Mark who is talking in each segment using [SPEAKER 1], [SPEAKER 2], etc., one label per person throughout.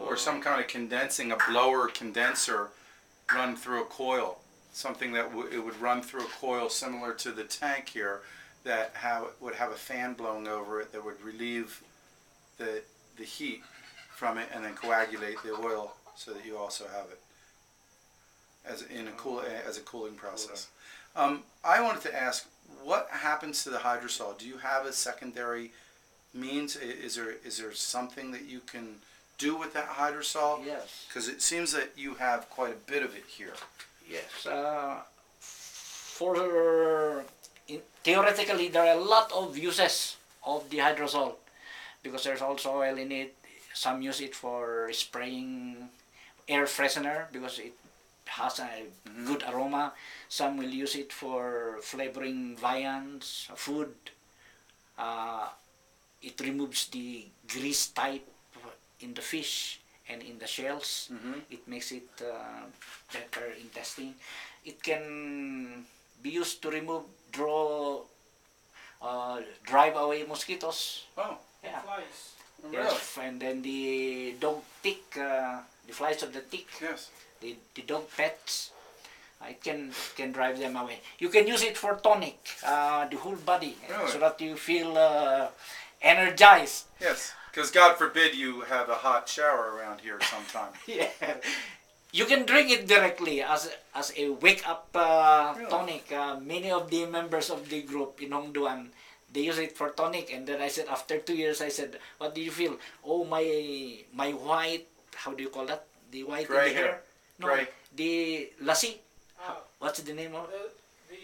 [SPEAKER 1] Or some kind of condensing, a blower condenser run through a coil. Something that it would run through a coil similar to the tank here that would have a fan blowing over it that would relieve the heat from it and then coagulate the oil so that you also have it as a cooling process. I wanted to ask, what happens to the hydrosol? Do you have a secondary means? Is there something that you can do with that hydrosol?
[SPEAKER 2] Yes.
[SPEAKER 1] Because it seems that you have quite a bit of it here.
[SPEAKER 2] Yes. Theoretically, there are a lot of uses of the hydrosol because there's also oil in it. Some use it for spraying air freshener because it has a good aroma. Some will use it for flavoring viands, food. It removes the grease type in the fish and in the shells. It makes it better in testing. It can be used to drive away mosquitoes.
[SPEAKER 1] Oh,
[SPEAKER 2] yeah.
[SPEAKER 3] Flies.
[SPEAKER 2] Yes, and then the dog tick, the flies of the tick.
[SPEAKER 1] Yes.
[SPEAKER 2] The dog pets. It can drive them away. You can use it for tonic, the whole body,
[SPEAKER 1] Really?
[SPEAKER 2] so that you feel energized.
[SPEAKER 1] Yes, because God forbid you have a hot shower around here sometime.
[SPEAKER 2] Yeah. You can drink it directly as a wake up
[SPEAKER 1] Really?
[SPEAKER 2] tonic. Many of the members of the group in Hongduan, they use it for tonic. And then I said, after 2 years, I said, what do you feel? Oh, my white, how do you call that? The white
[SPEAKER 1] Gray
[SPEAKER 2] in the hair?
[SPEAKER 1] hair.
[SPEAKER 2] No,
[SPEAKER 1] Gray.
[SPEAKER 2] the lassi. What's the name of it?
[SPEAKER 3] How do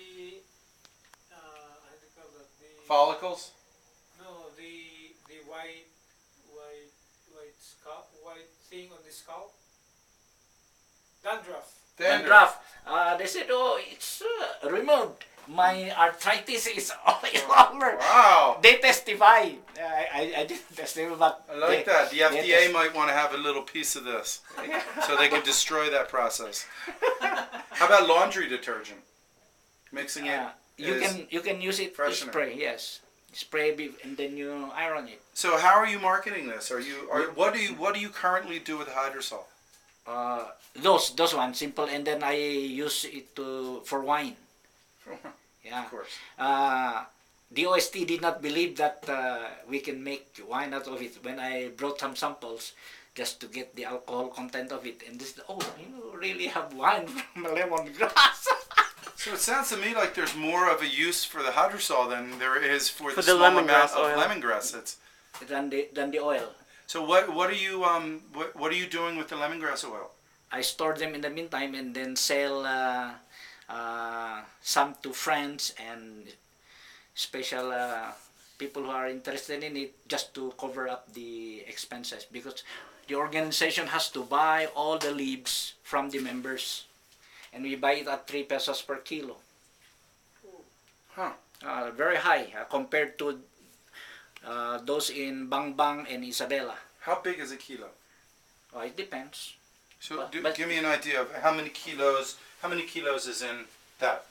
[SPEAKER 3] you call that?
[SPEAKER 1] Follicles?
[SPEAKER 3] No, the white scalp, white thing on the scalp. Dandruff.
[SPEAKER 2] Dandruff. They said, oh, it's removed. My arthritis is all over.
[SPEAKER 1] Wow.
[SPEAKER 2] They testify. I didn't testify, but
[SPEAKER 1] I like that. The FDA might want to have a little piece of this so they could destroy that process. How about laundry detergent? Mixing it.
[SPEAKER 2] You can use it to
[SPEAKER 1] freshener.
[SPEAKER 2] spray. Yes, spray and then you iron it.
[SPEAKER 1] So how are you marketing this? What do you currently do with hydrosol?
[SPEAKER 2] Those ones simple, and then I use it for wine. Yeah.
[SPEAKER 1] Of course.
[SPEAKER 2] The OST did not believe that we can make wine out of it. When I brought some samples just to get the alcohol content of it, and this, oh, you really have wine from lemongrass.
[SPEAKER 1] So it sounds to me like there's more of a use for the hydrosol than there is for the
[SPEAKER 4] the
[SPEAKER 1] small amount
[SPEAKER 4] lemongrass
[SPEAKER 1] of
[SPEAKER 4] oil.
[SPEAKER 1] lemongrass.
[SPEAKER 2] than the oil.
[SPEAKER 1] So what are you doing with the lemongrass oil?
[SPEAKER 2] I store them in the meantime and then sell some to friends and special people who are interested in it, just to cover up the expenses, because the organization has to buy all the leaves from the members, and we buy it at 3 pesos per kilo.
[SPEAKER 1] Huh.
[SPEAKER 2] Very high compared to those in Bangbang and Isabela.
[SPEAKER 1] How big is a kilo?
[SPEAKER 2] It depends.
[SPEAKER 1] So
[SPEAKER 2] But
[SPEAKER 1] give me an idea of how many kilos. How many kilos is in that?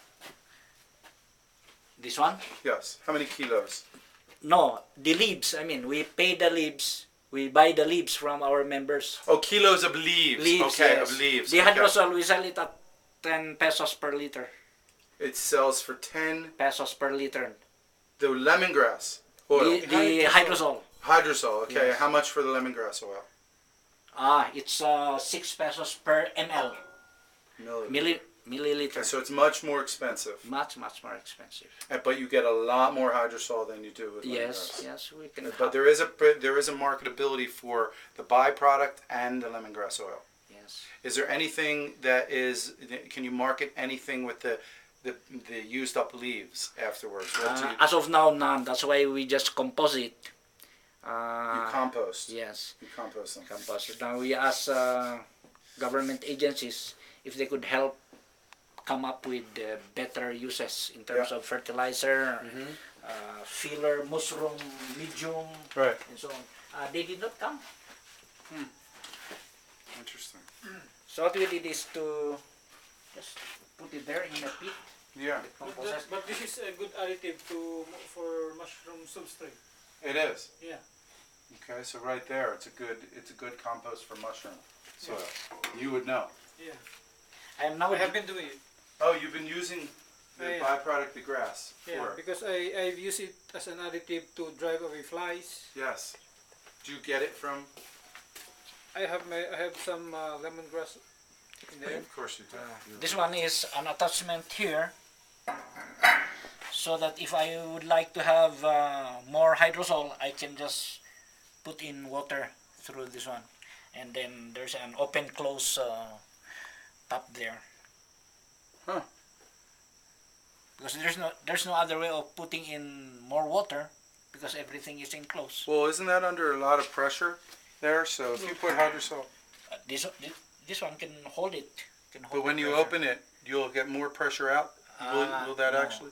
[SPEAKER 2] This one?
[SPEAKER 1] Yes. How many kilos?
[SPEAKER 2] No, the leaves. I mean, we pay the leaves. We buy the leaves from our members.
[SPEAKER 1] Oh, kilos of leaves. Okay,
[SPEAKER 2] yes.
[SPEAKER 1] of leaves.
[SPEAKER 2] The
[SPEAKER 1] okay.
[SPEAKER 2] hydrosol, we sell it at 10 pesos per liter.
[SPEAKER 1] It sells for 10
[SPEAKER 2] Pesos per liter.
[SPEAKER 1] the lemongrass oil.
[SPEAKER 2] The hydrosol.
[SPEAKER 1] Hydrosol. Okay.
[SPEAKER 2] Yes.
[SPEAKER 1] How much for the lemongrass oil?
[SPEAKER 2] It's 6 pesos per ml. Milliliter.
[SPEAKER 1] Okay, so it's much more expensive.
[SPEAKER 2] Much more expensive.
[SPEAKER 1] But you get a lot more hydrosol than you do with lemongrass.
[SPEAKER 2] Yes, we can.
[SPEAKER 1] But there is a marketability for the byproduct and the lemongrass oil.
[SPEAKER 2] Yes.
[SPEAKER 1] Is there anything that is? Can you market anything with the used up leaves afterwards?
[SPEAKER 2] As of now, none. That's why we just compost it.
[SPEAKER 1] You compost.
[SPEAKER 2] Yes.
[SPEAKER 1] You compost them.
[SPEAKER 2] Compost. Now we ask government agencies if they could help come up with better uses in terms of fertilizer, filler, mushroom, medium,
[SPEAKER 1] Right.
[SPEAKER 2] and so on. They did not come.
[SPEAKER 1] Interesting.
[SPEAKER 2] So what we did is to just put it there in the pit.
[SPEAKER 1] Yeah.
[SPEAKER 3] But this is a good additive for mushroom substrate.
[SPEAKER 1] It is.
[SPEAKER 3] Yeah.
[SPEAKER 1] Okay, so right there, it's a good compost for mushroom soil. You would know.
[SPEAKER 3] Yeah.
[SPEAKER 2] I am now
[SPEAKER 3] I have been doing it.
[SPEAKER 1] Oh, you've been using the
[SPEAKER 3] Yeah.
[SPEAKER 1] byproduct of grass
[SPEAKER 3] Yeah,
[SPEAKER 1] for it.
[SPEAKER 3] because I've used it as an additive to drive away flies.
[SPEAKER 1] Yes. Do you get it from?
[SPEAKER 3] I have some lemongrass in there.
[SPEAKER 1] Of course you do.
[SPEAKER 2] this one is an attachment here, so that if I would like to have more hydrosol, I can just put in water through this one, and then there's an open close top there.
[SPEAKER 1] Huh.
[SPEAKER 2] Because there's no other way of putting in more water, because everything is enclosed.
[SPEAKER 1] Well, isn't that under a lot of pressure there? So if you put hydrosol,
[SPEAKER 2] This one can hold it.
[SPEAKER 1] but when you open it, you'll get more pressure out. Will that
[SPEAKER 2] no.
[SPEAKER 1] actually?